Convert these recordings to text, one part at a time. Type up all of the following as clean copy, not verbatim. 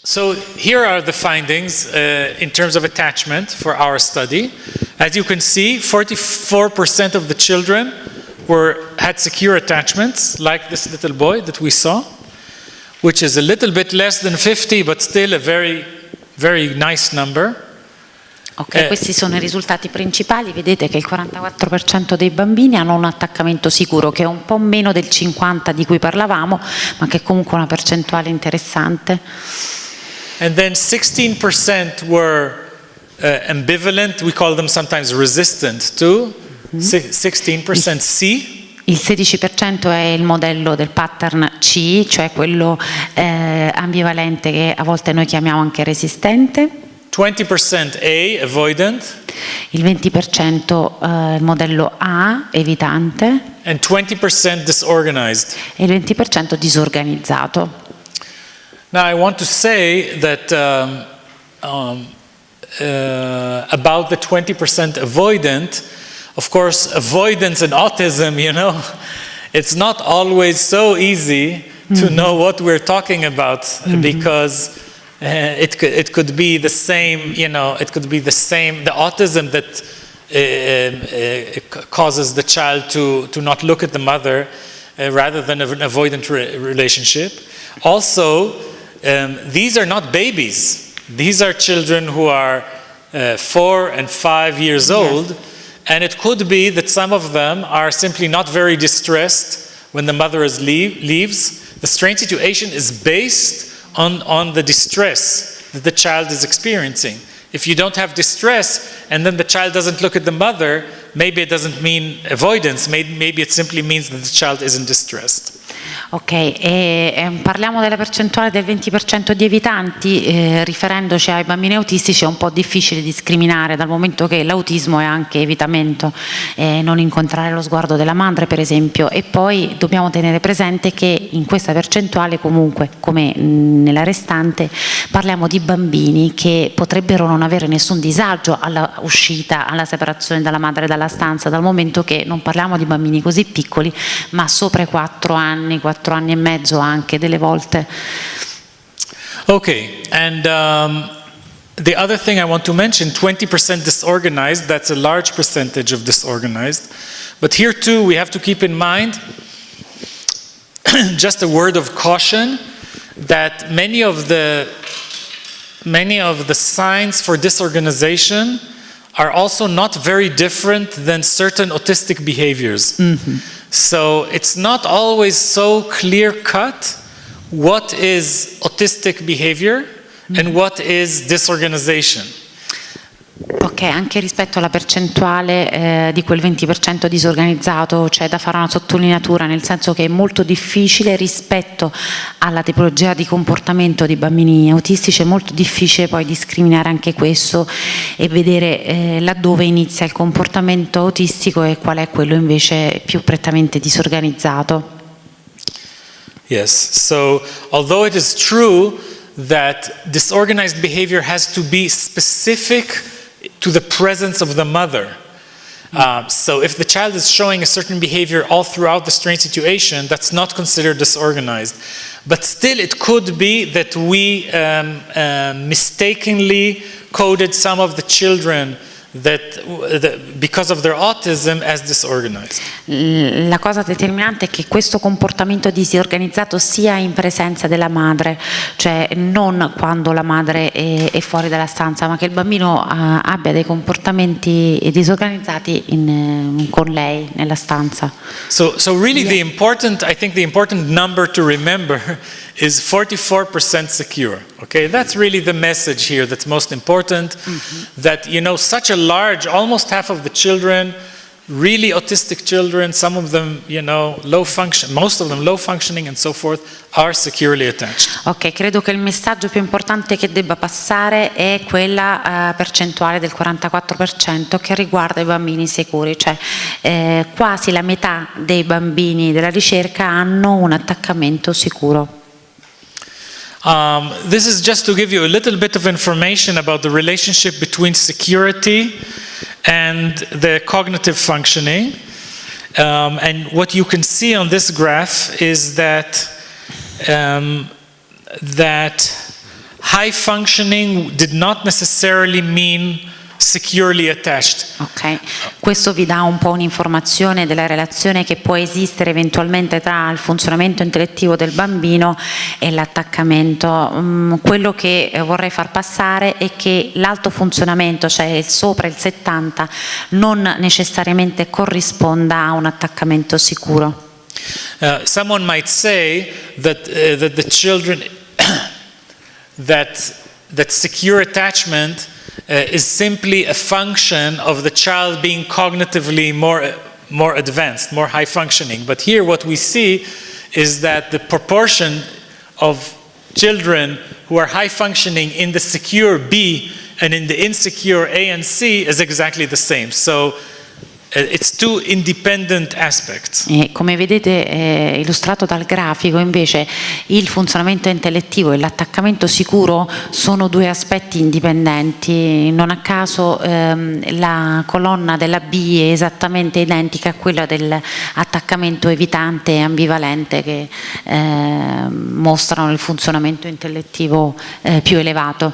So here are the findings in terms of attachment for our study. As you can see, 44% of the children had secure attachments, like this little boy that we saw, which is a little bit less than 50, but still a very, very nice number. Ok, questi sono i risultati principali. Vedete che il 44% dei bambini hanno un attaccamento sicuro, che è un po' meno del 50% di cui parlavamo, ma che è comunque una percentuale interessante. And then 16% were ambivalent. We call them sometimes resistant too. 16% C. Il 16% è il modello del pattern C, cioè quello ambivalente, che a volte noi chiamiamo anche resistente. 20% A, avoidant. Il 20% il modello A, evitante. And 20% disorganized. E il 20% disorganizzato. Now I want to say that about the 20% avoidant, of course, avoidance and autism, you know, it's not always so easy to know what we're talking about, because it could be the same, you know, it could be the autism that causes the child to not look at the mother rather than an avoidant relationship. Also, these are not babies. These are children who are 4 and 5 years old. Yes. And it could be that some of them are simply not very distressed when the mother leaves. The strange situation is based on the distress that the child is experiencing. If you don't have distress and then the child doesn't look at the mother, maybe it doesn't mean avoidance, maybe it simply means that the child isn't distressed. Ok, parliamo della percentuale del 20% di evitanti, riferendoci ai bambini autistici è un po' difficile discriminare, dal momento che l'autismo è anche evitamento, non incontrare lo sguardo della madre per esempio, e poi dobbiamo tenere presente che in questa percentuale comunque, come nella restante, parliamo di bambini che potrebbero non avere nessun disagio alla uscita, alla separazione dalla madre dalla stanza, dal momento che non parliamo di bambini così piccoli, ma sopra i 4 anni e mezzo anche delle volte. Okay, and the other thing I want to mention, 20% disorganized, that's a large percentage of disorganized. But here too we have to keep in mind just a word of caution that many of the signs for disorganization are also not very different than certain autistic behaviors. So it's not always so clear-cut what is autistic behavior and what is disorganization. Ok, anche rispetto alla percentuale di quel 20% disorganizzato c'è da fare una sottolineatura, nel senso che è molto difficile rispetto alla tipologia di comportamento di bambini autistici, è molto difficile poi discriminare anche questo e vedere laddove inizia il comportamento autistico e qual è quello invece più prettamente disorganizzato. Yes, so although it is true that disorganized behavior has to be specific to the presence of the mother. So if the child is showing a certain behavior all throughout the strange situation, that's not considered disorganized. But still it could be that we mistakenly coded some of the children because of their autism as disorganized. La cosa determinante è che questo comportamento disorganizzato sia in presenza della madre, cioè non quando la madre è fuori dalla stanza, ma che il bambino abbia dei comportamenti disorganizzati con lei nella stanza. So really I think the important number to remember is 44% secure. Okay, that's really the message here that's most important. That, you know, such a large, almost half of the children, really autistic children, some of them, you know, most of them low functioning and so forth, are securely attached. Ok, credo che il messaggio più importante che debba passare è quella percentuale del 44% che riguarda i bambini sicuri, cioè quasi la metà dei bambini della ricerca hanno un attaccamento sicuro. This is just to give you a little bit of information about the relationship between security and the cognitive functioning. And what you can see on this graph is that high functioning did not necessarily mean securely attached. Ok, questo vi dà un po' un'informazione della relazione che può esistere eventualmente tra il funzionamento intellettivo del bambino e l'attaccamento. Quello che vorrei far passare è che l'alto funzionamento, cioè sopra il 70, non necessariamente corrisponda a un attaccamento sicuro. Someone might say that the children that secure attachment is simply a function of the child being cognitively more advanced, more high functioning. But here what we see is that the proportion of children who are high functioning in the secure B and in the insecure A and C is exactly the same. So it's two independent aspects. E come vedete illustrato dal grafico, invece, il funzionamento intellettivo e l'attaccamento sicuro sono due aspetti indipendenti. Non a caso la colonna della B è esattamente identica a quella dell'attaccamento evitante e ambivalente, che mostrano il funzionamento intellettivo più elevato.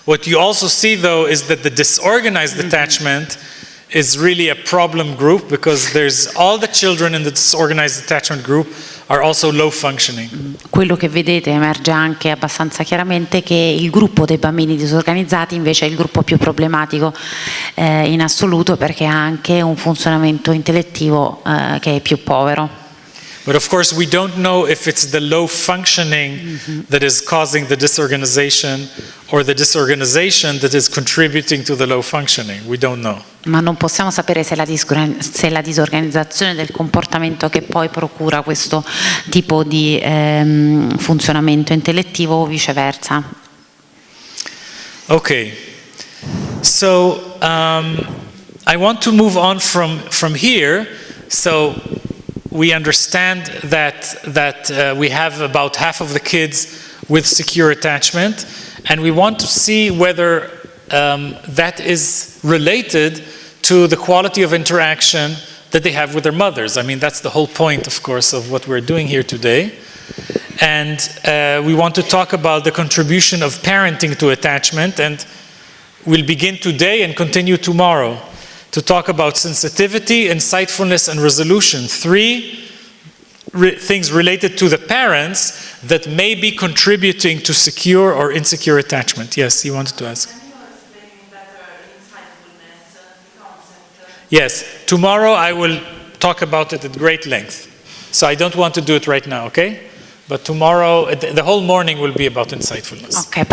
What you also see, though, is that the disorganized attachment is really a problem group, because there's all the children in the disorganized attachment group are also low functioning. Quello che vedete emerge anche abbastanza chiaramente che il gruppo dei bambini disorganizzati invece è il gruppo più problematico in assoluto, perché ha anche un funzionamento intellettivo che è più povero. But of course we don't know if it's the low functioning that is causing the disorganization or the disorganization that is contributing to the low functioning. We don't know. Ma non possiamo sapere se la disorganizzazione del comportamento che poi procura questo tipo di funzionamento intellettivo o viceversa. Okay, so I want to move on from here. So we understand that we have about half of the kids with secure attachment, and we want to see whether that is related to the quality of interaction that they have with their mothers. I mean, that's the whole point, of course, of what we're doing here today. And we want to talk about the contribution of parenting to attachment, and we'll begin today and continue tomorrow to talk about sensitivity, insightfulness, and resolution. Three things related to the parents that may be contributing to secure or insecure attachment. Yes, you wanted to ask. Can you explain better insightfulness, the concept? Yes, tomorrow I will talk about it at great length. So I don't want to do it right now, okay? But tomorrow, the whole morning will be about insightfulness. Ok,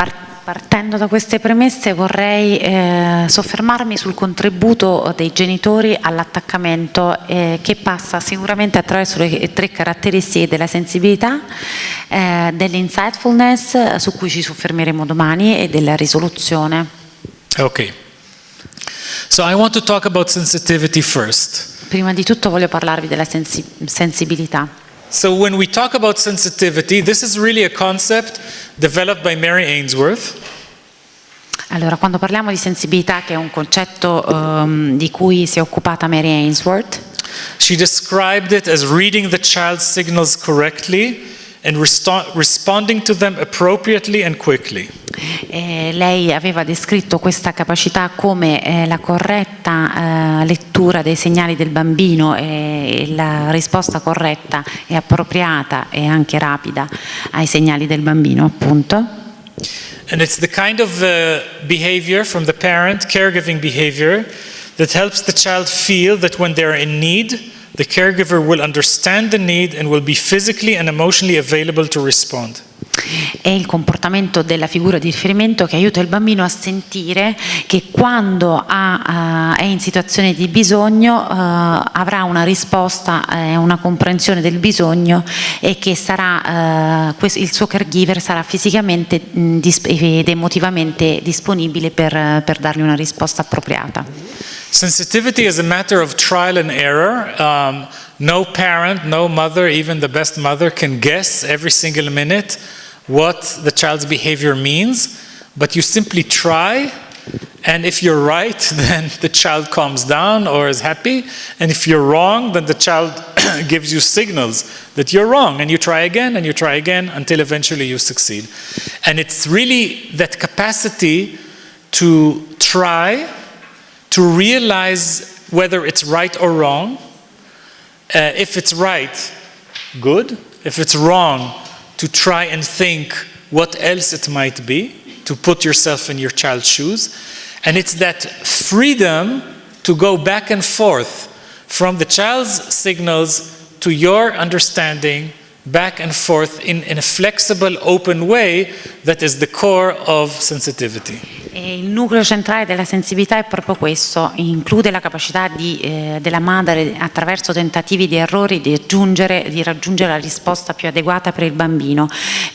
partendo da queste premesse vorrei soffermarmi sul contributo dei genitori all'attaccamento, che passa sicuramente attraverso le tre caratteristiche della sensibilità, dell'insightfulness, su cui ci soffermeremo domani, e della risoluzione. Okay. So I want to talk about sensitivity first. Prima di tutto voglio parlarvi della sensibilità. So when we talk about sensitivity, this is really a concept developed by Mary Ainsworth. Allora, quando parliamo di sensibilità, che è un concetto di cui si è occupata Mary Ainsworth, She described it as reading the child's signals correctly and responding to them appropriately and quickly. lei aveva descritto questa capacità come la corretta lettura dei segnali del bambino e la risposta corretta e appropriata e anche rapida ai segnali del bambino, appunto. And it's the kind of behavior from the parent, caregiving behavior, that helps the child feel that when they're in need, the caregiver will understand the need and will be physically and emotionally available to respond. È il comportamento della figura di riferimento che aiuta il bambino a sentire che quando è in situazione di bisogno avrà una risposta, una comprensione del bisogno, e che il suo caregiver sarà fisicamente ed emotivamente disponibile per dargli una risposta appropriata. Sensitivity is a matter of trial and error. No parent, no mother, even the best mother, can guess every single minute what the child's behavior means, but you simply try And if you're right, then the child calms down or is happy. And if you're wrong, then the child gives you signals that you're wrong. And you try again, and you try again, until eventually you succeed. And it's really that capacity to try, to realize whether it's right or wrong. If it's right, good. If it's wrong, to try and think what else it might be, to put yourself in your child's shoes. And it's that freedom to go back and forth from the child's signals to your understanding, back and forth in a flexible, open way that is the core of sensitivity. E il nucleo centrale della sensibilità è proprio questo, include la capacità della madre attraverso tentativi di errori di raggiungere la risposta più adeguata per il bambino,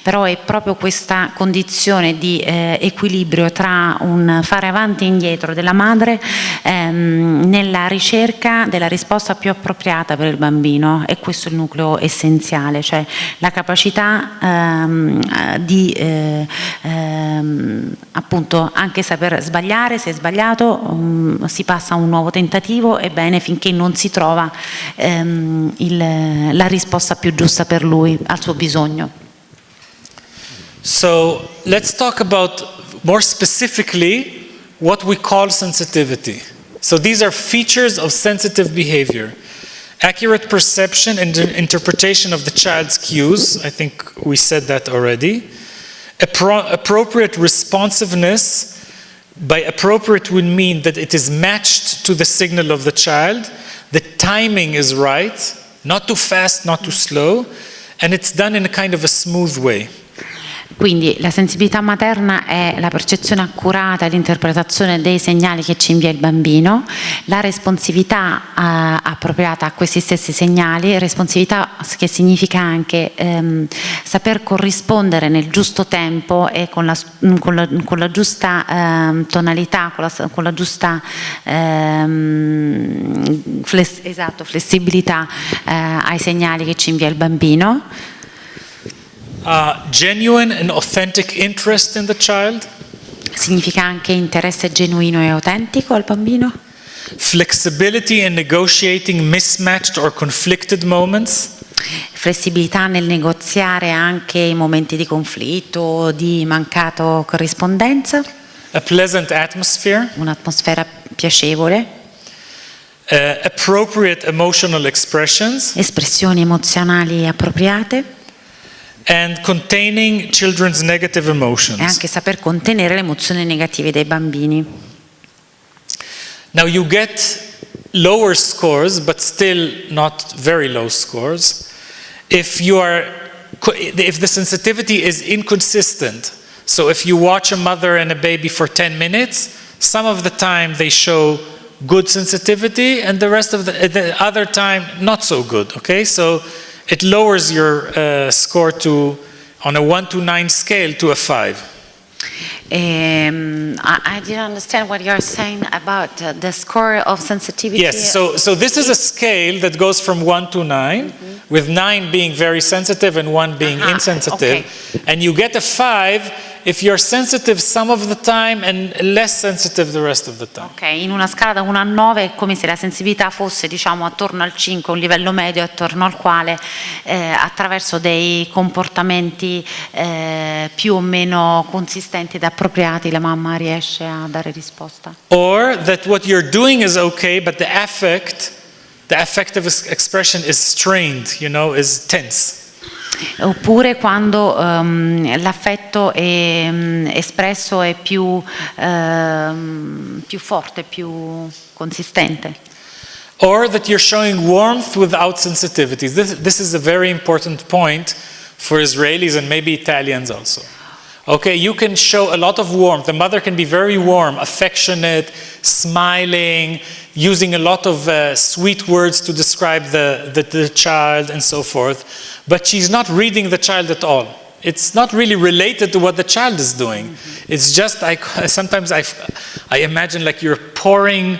però è proprio questa condizione di equilibrio tra un fare avanti e indietro della madre nella ricerca della risposta più appropriata per il bambino, e questo è il nucleo essenziale, cioè la capacità di appunto anche saper sbagliare. Se è sbagliato si passa a un nuovo tentativo, e bene, finché non si trova la risposta più giusta per lui, al suo bisogno. So let's talk about more specifically what we call sensitivity. So these are features of sensitive behavior. Accurate perception and interpretation of the child's cues. I think we said that already. Appropriate responsiveness. By appropriate would mean that it is matched to the signal of the child. The timing is right, not too fast, not too slow, and it's done in a kind of a smooth way. Quindi la sensibilità materna è la percezione accurata e l'interpretazione dei segnali che ci invia il bambino, la responsività appropriata a questi stessi segnali, responsività che significa anche saper corrispondere nel giusto tempo e con la giusta tonalità, con la giusta flessibilità ai segnali che ci invia il bambino. Genuine and authentic interest in the child. Significa anche interesse genuino e autentico al bambino. Flexibility in negotiating mismatched or conflicted moments. Flessibilità nel negoziare anche i momenti di conflitto o di mancato corrispondenza. A pleasant atmosphere. Un'atmosfera piacevole. Appropriate emotional expressions. Espressioni emozionali appropriate. And containing children's negative emotions. E anche saper contenere le emozioni negative dei bambini. Now you get lower scores, but still not very low scores, if the sensitivity is inconsistent. So if you watch a mother and a baby for 10 minutes, some of the time they show good sensitivity, and the rest of the other time not so good. Okay, so it lowers your score on a 1 to 9 scale to a 5. I didn't understand what you're saying about the score of sensitivity. Yes, so this is a scale that goes from 1 to 9, with 9 being very sensitive and 1 being insensitive. Okay. And you get a 5 if you're sensitive some of the time and less sensitive the rest of the time. Ok, in una scala da 1 a 9 è come se la sensibilità fosse, diciamo, attorno al 5, un livello medio attorno al quale attraverso dei comportamenti più o meno consistenti ed appropriati la mamma riesce a dare risposta. Or that what you're doing is okay, but the affective expression is strained, is tense. Oppure quando l'affetto è espresso è più forte, più consistente. Or that you're showing warmth without sensitivity. This is a very important point for Israelis and maybe Italians also. Okay, you can show a lot of warmth. The mother can be very warm, affectionate, smiling, using a lot of sweet words to describe the child and so forth. But she's not reading the child at all. It's not really related to what the child is doing. It's just sometimes I imagine like you're pouring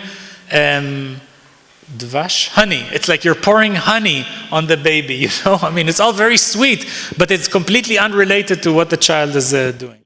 dvash, honey. It's like you're pouring honey on the baby, I mean, it's all very sweet, but it's completely unrelated to what the child is doing.